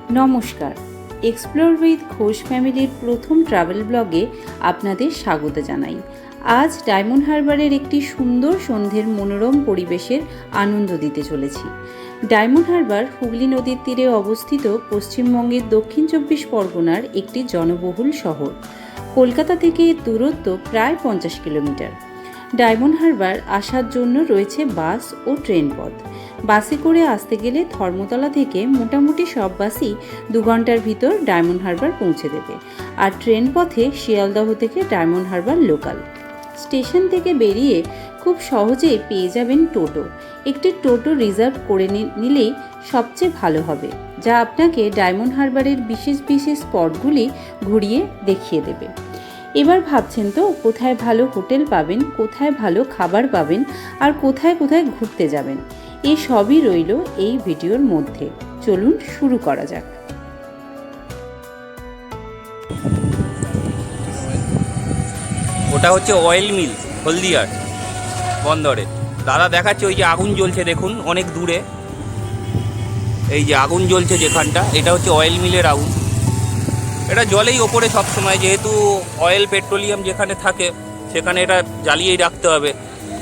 নমস্কার, explore with Ghosh ফ্যামিলির প্রথম ট্রাভেল ব্লগে আপনাদের স্বাগত জানাই। আজ ডায়মন্ড হারবারের একটি সুন্দর সন্ধ্যের মনোরম পরিবেশের আনন্দ দিতে চলেছি। ডায়মন্ড হারবার হুগলি নদীর তীরে অবস্থিত পশ্চিমবঙ্গের দক্ষিণ 24 পরগনার একটি জনবহুল শহর। কলকাতা থেকে এর দূরত্ব প্রায় 50 কিলোমিটার। ডায়মন্ড হারবার আসার জন্য রয়েছে বাস ও ট্রেন পথ। বাসে করে আসতে গেলে ধর্মতলা থেকে মোটামুটি সব বাসই 2 ঘন্টার ভিতর ডায়মন্ড হারবার পৌঁছে দেবে, আর ট্রেন পথে শিয়ালদহ থেকে ডায়মন্ড হারবার লোকাল। স্টেশন থেকে বেরিয়ে খুব সহজেই পেয়ে যাবেন টোটো। একটি টোটো রিজার্ভ করে নিলেই সবচেয়ে ভালো হবে, যা আপনাকে ডায়মন্ড হারবারের বিশেষ বিশেষ স্পটগুলি ঘুরিয়ে দেখিয়ে দেবে। এবার ভাবছেন তো কোথায় ভালো হোটেল পাবেন, কোথায় ভালো খাবার পাবেন, আর কোথায় কোথায় ঘুরতে যাবেন। এই সবই রইল এই ভিডিওর মধ্যে। চলুন শুরু করা যাক। ওটা হচ্ছে অয়েল মিল, হলদিয়ার বন্দরে। দাদা দেখাচ্ছে ওই যে আগুন জ্বলছে, দেখুন অনেক দূরে এই যে আগুন জ্বলছে যেখানটা, এটা হচ্ছে অয়েল মিলের আগুন। এটা জলেই ওপরে সব সময়, যেহেতু অয়েল পেট্রোলিয়াম যেখানে থাকে সেখানে এটা জ্বালিয়েই রাখতে হবে,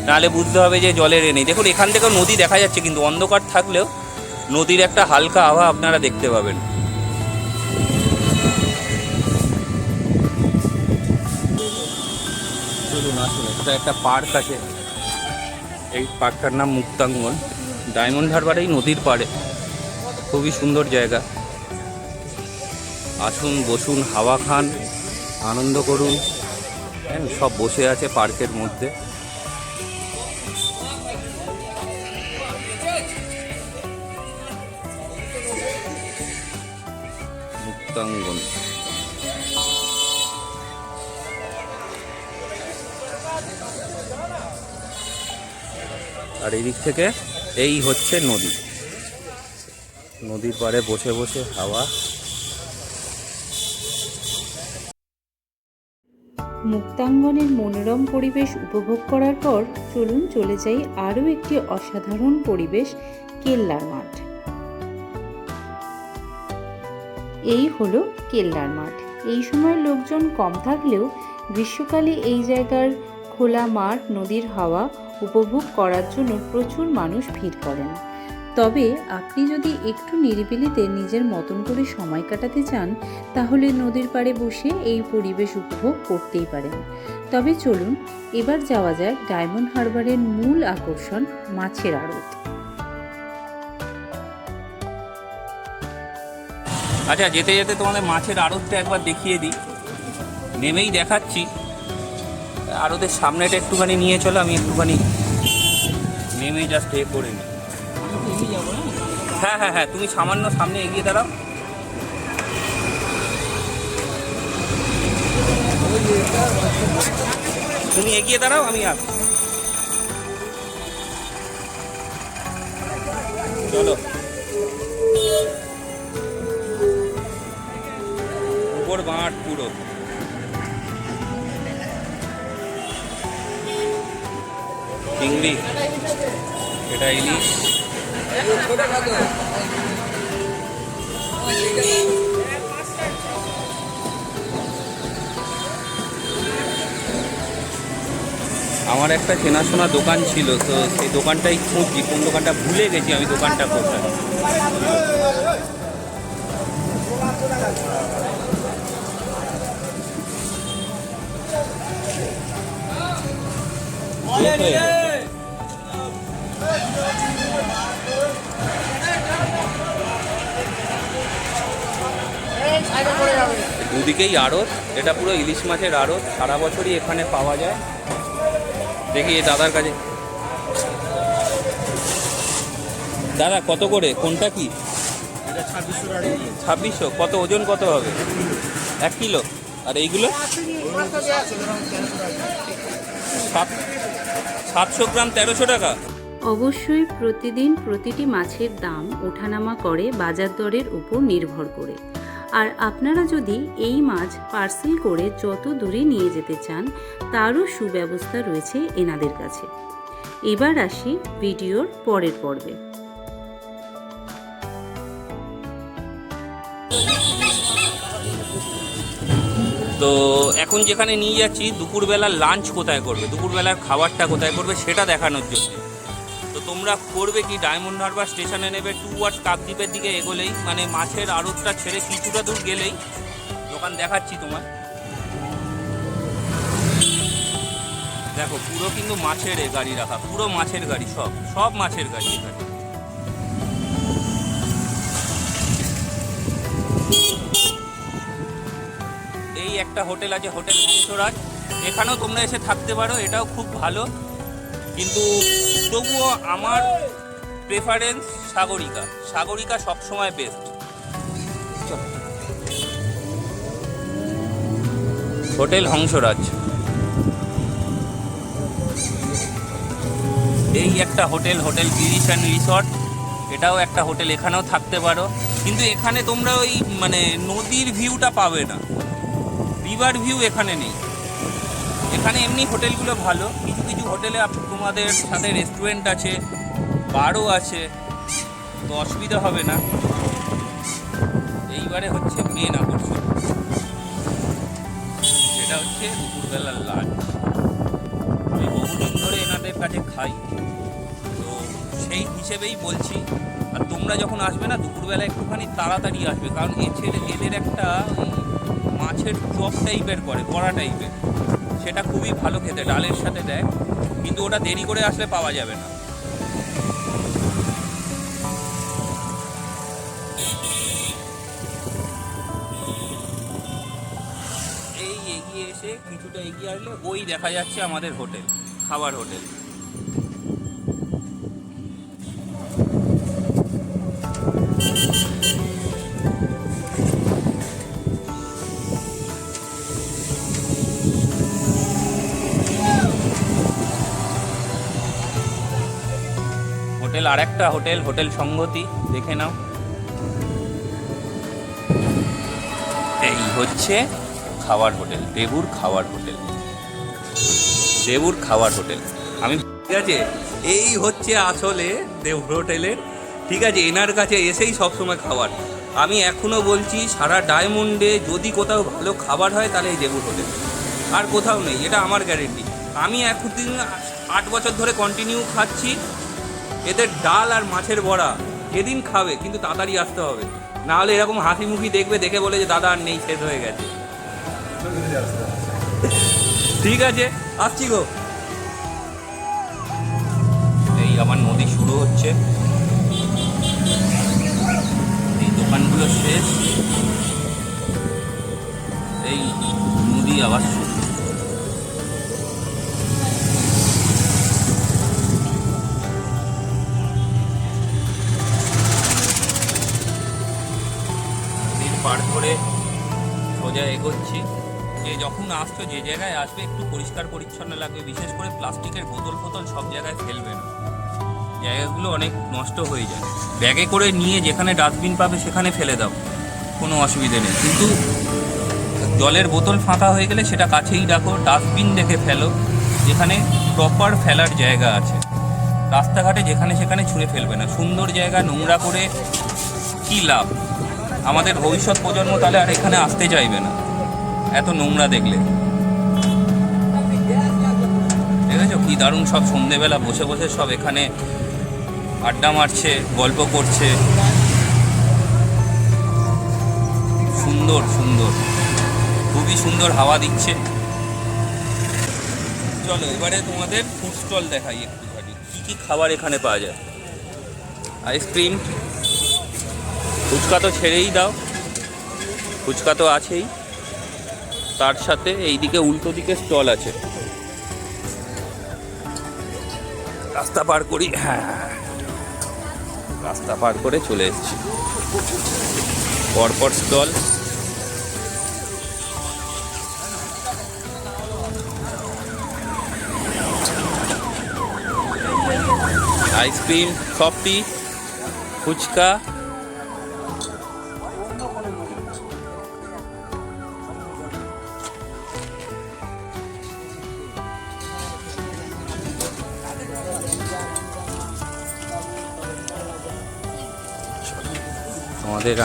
নাহলে বুঝতে হবে যে জলের নেই। দেখুন এখান থেকেও নদী দেখা যাচ্ছে, কিন্তু অন্ধকার থাকলেও নদীর একটা হালকা আভা আপনারা দেখতে পাবেন। চলুন আসুন, এটা একটা পার্ক আছে, এই পার্কটার নাম মুক্তাঙ্গন। ডায়মন্ড হারবারেই নদীর পাড়ে, খুবই সুন্দর জায়গা। আসুন, বসুন, হাওয়া খান, আনন্দ করুন। সব বসে আছে পার্কের মধ্যে। মুক্তাঙ্গন আর এই দিক থেকে এই হচ্ছে নদী। নদীর পাড়ে বসে বসে হাওয়া। মুক্তাঙ্গনের মনোরম পরিবেশ উপভোগ করার পর চলুন চলে যাই আরও একটি অসাধারণ পরিবেশ, কেল্লার মাঠ। এই হলো কেল্লার মাঠ। এই সময় লোকজন কম থাকলেও গ্রীষ্মকালে এই জায়গার খোলা মাঠ, নদীর হাওয়া উপভোগ করার জন্য প্রচুর মানুষ ভিড় করেন। তবে আপনি যদি একটু নিরিবিলিতে নিজের মতন করে সময় কাটাতে চান, তাহলে নদীর পাড়ে বসে এই পরিবেশ উপভোগ করতেই পারেন। তবে চলুন এবার যাওয়া যাক ডায়মন্ড হারবারের মূল আকর্ষণ, মাছের আড়ত। আচ্ছা, যেতে যেতে তোমাদের মাছের আড়তটা একবার দেখিয়ে দিই। নেমেই দেখাচ্ছি। আড়তের সামনেটা একটুখানি নিয়ে চলো, আমি একটুখানি নেমেই জাস্ট করে নিই। হ্যাঁ হ্যাঁ হ্যাঁ, তুমি সামান্য সামনে এগিয়ে দাঁড়াও। তুমি এগিয়ে দাঁড়াও, আমি আসছি। চলো, উপর মাঠ পুরো। চিংড়ি, এটা ইলিশ। আমার একটা চেনাশোনা দোকান ছিল, তো সেই দোকানটাই খুঁজছি। কোন দোকানটা ভুলে গেছি আমি, দোকানটা কোথায়। দুদিকেই আড়ত, এটা পুরো ইলিশ মাছের আড়ত, সারা বছরই এখানে পাওয়া যায়। দেখি এই দাদার কাছে। দাদা কত করে, কোনটা কি? 2600। কত ওজন, কত হবে? 1 কিলো। আর এইগুলো 700 গ্রাম 1300 টাকা। অবশ্যই প্রতিদিন প্রতিটি মাছের দাম ওঠানামা করে বাজার দরের উপর নির্ভর করে। আর আপনারা যদি এই মাছ পার্সেল করে যত দূরে নিয়ে যেতে চান, তারও সুব্যবস্থা রয়েছে এনাদের কাছে। এবার আসি ভিডিওর পরের পর্বে। তো এখন যেখানে নিয়ে যাচ্ছি দুপুরবেলার লাঞ্চ কোথায় করবে, দুপুরবেলার খাবারটা কোথায় করবে সেটা দেখানোর জন্য। তো তোমরা করবে কি, ডায়মন্ড হারবার স্টেশনে নেবে, টুয়ার্ডস কাকদ্বীপের দিকে এগোলেই, মানে মাছের আড়তটা ছেড়ে কিছুটা দূর গেলেই দোকান দেখাচ্ছি তোমার। দেখো পুরো কিন্তু মাছের গাড়ি রাখা, পুরো মাছের গাড়ি, সব মাছের গাড়ি এখানে। এই একটা হোটেল আছে, হোটেল হংসরাজ, এখানেও তোমরা এসে থাকতে পারো, এটাও খুব ভালো, কিন্তু তবুও আমার প্রেফারেন্স সাগরিকা। সাগরিকা সবসময় বেস্ট। হোটেল হংসরাজ, এই একটা hotel, hotel Girish and resort, এটাও একটা হোটেল, এখানেও থাকতে পারো, কিন্তু এখানে তোমরা ওই মানে নদীর ভিউটা পাবে না, রিভার ভিউ এখানে নেই। এখানে এমনি হোটেলগুলো ভালো, কিছু কিছু হোটেলে তোমাদের সাথে রেস্টুরেন্ট আছে, বারও আছে, তো অসুবিধা হবে না। এইবারে হচ্ছে মেন আকর্ষণ, সেটা হচ্ছে দুপুরবেলার লাঞ্চ। আমি বহুদিন ধরে এনাদের কাছে খাই, তো সেই হিসেবেই বলছি। আর তোমরা যখন আসবে না দুপুরবেলা একটুখানি তাড়াতাড়ি আসবে, কারণ এদের একটা মাছের চপ টাইপের করে, বড়া টাইপের, সেটা খুবই ভালো খেতে, ডালের সাথে দেয়, কিন্তু ওটা দেরি করে আসলে পাওয়া যাবে না। এই এগিয়ে এসে কিছুটা এগিয়ে আসলে ওই দেখা যাচ্ছে আমাদের হোটেল, খাবার হোটেল। হোটেল আর একটা হোটেল, হোটেল সংগতি, দেখে নাও। এই হচ্ছে খাবার হোটেল, দেবুর খাবার হোটেল, দেবুর খাবার হোটেল। আমি ঠিক আছে, এই হচ্ছে আসলে দেবুর হোটেলের, ঠিক আছে, এনার কাছে এসেই সবসময় খাবার। আমি এখনও বলছি সারা ডায়মন্ডে যদি কোথাও ভালো খাবার হয় তাহলে এই দেবুর হোটেল, আর কোথাও নেই, এটা আমার গ্যারেন্টি। আমি এখন 8 বছর ধরে কন্টিনিউ খাচ্ছি এদের ডাল আর মাছের বড়া। যেদিন খাবে কিন্তু তাড়াতাড়ি আসতে হবে, না হলে এরকম হাসি মুখি দেখবে, দেখে বলে যে দাদা আর নেই, শেষ হয়ে গেছে। ঠিক আছে, আসছি গো। এই আমার নদী শুরু হচ্ছে, এই দোকানগুলো শেষ, এই নদী আবার শুরু। পার করে সোজা এগোচ্ছি। যে যখন আসছো, যে জায়গায় আসবে একটু পরিষ্কার পরিচ্ছন্ন লাগবে, বিশেষ করে প্লাস্টিকের বোতল ফোতল সব জায়গায় ফেলবে না, জায়গাগুলো অনেক নষ্ট হয়ে যায়। ব্যাগে করে নিয়ে যেখানে ডাস্টবিন পাবে সেখানে ফেলে দাও, কোনো অসুবিধে নেই, কিন্তু জলের বোতল ফাঁকা হয়ে গেলে সেটা কাছেই রাখো, ডাস্টবিন দেখে ফেলো, যেখানে প্রপার ফেলার জায়গা আছে। রাস্তাঘাটে যেখানে সেখানে ছুঁড়ে ফেলবে না, সুন্দর জায়গা নোংরা করে কী লাভ, আমাদের ভবিষ্যৎ প্রজন্ম তাহলে আর এখানে আসতে চাইবে না এত নোংরা দেখলে। দেখেছো কি দারুণ, সব সন্ধেবেলা বসে বসে সব এখানে আড্ডা মারছে, গল্প করছে, সুন্দর সুন্দর, খুবই সুন্দর হাওয়া দিচ্ছে। চলো এবারে তোমাদের ফুড স্টল দেখাই একটুখানি, কী কী খাবার এখানে পাওয়া যায়। আইসক্রিম, ফুচকা তো ছেড়েই দাও, ফুচকা তো আছেই, তার সাথে এইদিকে উল্টো দিকে স্টল আছে। রাস্তা পার করি, হ্যাঁ রাস্তা পার করে চলে এসেছি, পরপর স্টল। আইসক্রিম, সফটি, ফুচকা,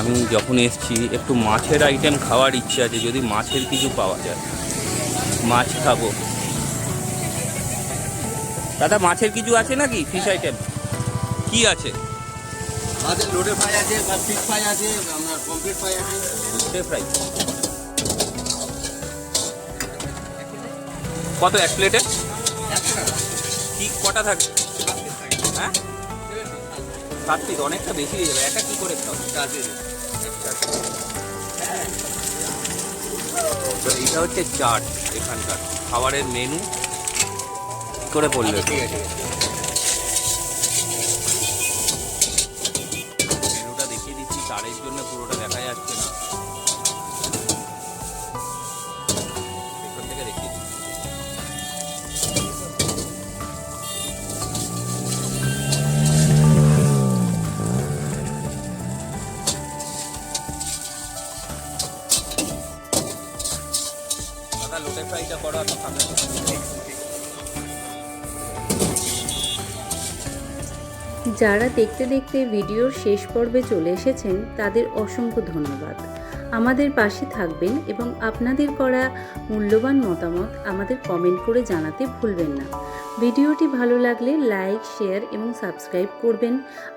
আমি যখন এসেছি একটু মাছের আইটেম খাওয়ার ইচ্ছে আছে, যদি মাছের কিছু পাওয়া যায় মাছ খাবো। দাদা মাছের কিছু আছে নাকি? ফিশ আইটেম কি আছে? মাছের লোডে ফ্রাই আছে, ফিশ ফ্রাই আছে, আপনার পমফ্রেট ফ্রাই আছে। লোটে ফ্রাই কত এক প্লেটে? কি কটা থাকে? হ্যাঁ 7 পিস, অনেকটা বেশি হয়ে যাবে। এটা কি করে খাও? তো এইটা হচ্ছে চাট এখানকার খাবারের মেনু। কি করে বললে? ঠিক আছে, মেনুটা দেখিয়ে দিচ্ছি, তারের জন্য পুরোটা দেখা যাচ্ছে না, এখান থেকে দেখিয়ে দিচ্ছি। দাদা লোটে ফ্রাইটা করো আর সামনে। যারা দেখতে দেখতে ভিডিওর শেষ পর্বে চলে এসেছেন তাদের অসংখ্য ধন্যবাদ। আমাদের পাশে থাকবেন এবং আপনাদের করা মূল্যবান মতামত আমাদের কমেন্ট করে জানাতে ভুলবেন না। ভিডিওটি ভালো লাগলে লাইক, শেয়ার এবং সাবস্ক্রাইব করবেন।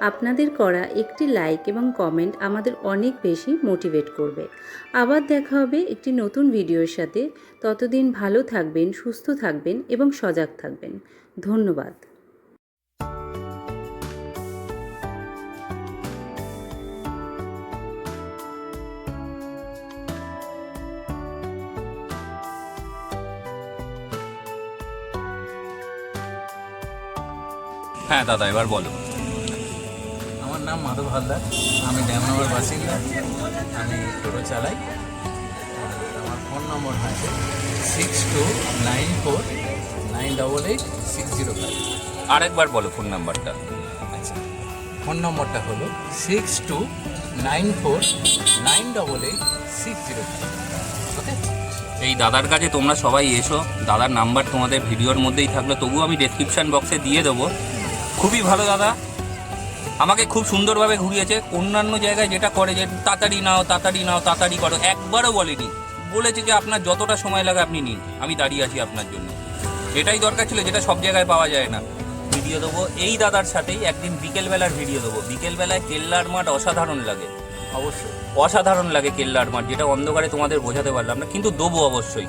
আপনাদের করা একটি লাইক এবং কমেন্ট আমাদের অনেক বেশি মোটিভেট করবে। আবার দেখা হবে একটি নতুন ভিডিওর সাথে। ততদিন ভালো থাকবেন, সুস্থ থাকবেন এবং সজাগ থাকবেন। ধন্যবাদ। হ্যাঁ দাদা এবার বলো। আমার নাম মাধব হালদার, আমি ড্যামনগর বাসিন্দা, আমি টোটো চালাই। আমার ফোন নম্বর আছে 6294988605। আরেকবার বলো ফোন নাম্বারটা। আচ্ছা, ফোন নম্বরটা হলো 6294988605। ওকে, এই দাদার কাছে তোমরা সবাই এসো। দাদার নাম্বার তোমাদের ভিডিওর মধ্যেই থাকলো, তবুও আমি ডেসক্রিপশন বক্সে দিয়ে দেবো। খুবই ভালো দাদা, আমাকে খুব সুন্দরভাবে ঘুরিয়েছে। অন্যান্য জায়গায় যেটা করে যে তাড়াতাড়ি নাও তাড়াতাড়ি নাও তাড়াতাড়ি করো, একবারও বলেনি। বলেছে যে আপনার যতটা সময় লাগে আপনি নিন, আমি দাঁড়িয়ে আছি আপনার জন্য। এটাই দরকার ছিল, যেটা সব জায়গায় পাওয়া যায় না। ভিডিও দেবো এই দাদার সাথেই, একদিন বিকেলবেলার ভিডিও দেবো। বিকেলবেলায় কেল্লার মাঠ অসাধারণ লাগে, অবশ্যই অসাধারণ লাগে কেল্লার মাঠ, যেটা অন্ধকারে তোমাদের বোঝাতে পারলাম না, কিন্তু দেবো অবশ্যই।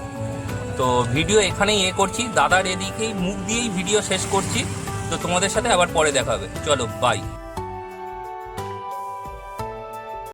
তো ভিডিও এখানেই করছি, দাদার এদিকেই মুখ দিয়েই ভিডিও শেষ করছি। তো তোমাদের সাথে আবার পরে দেখা হবে। চলো বাই।